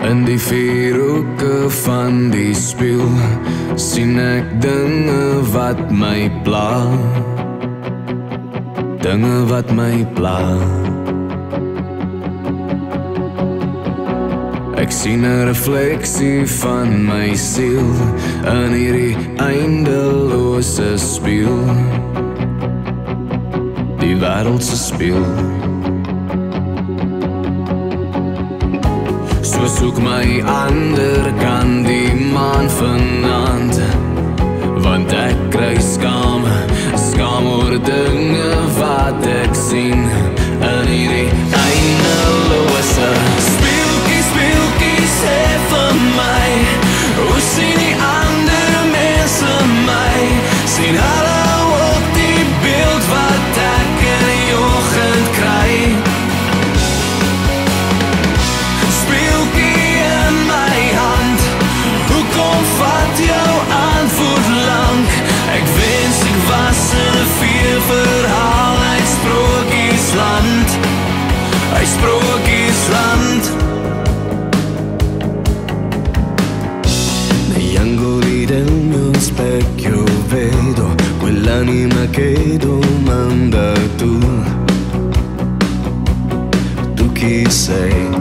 In die vierhoeke van die spieël sien ek dinge wat my pla. Dinge wat my pla. Ek sien 'n refleksie van my siel in hierdie eindelose spieël. Die wêreld se spieël. So soek my ander kant die maan vanaand, want ek kry skaam oor dinge wat ek sien in hierdie eindelose speeltjie sê vir my, hoe sien die ander mense my? Sien hulle ook die beeld wat ek in die oggend kry? Speeltjie in my hand, hoekom vat jou antwoord lank? Ek wens ek was in 'n verhaal uit Sprokiesland, uit Sprokiesland. Negli del mio specchio vedo quell'anima che domanda tu chi sei?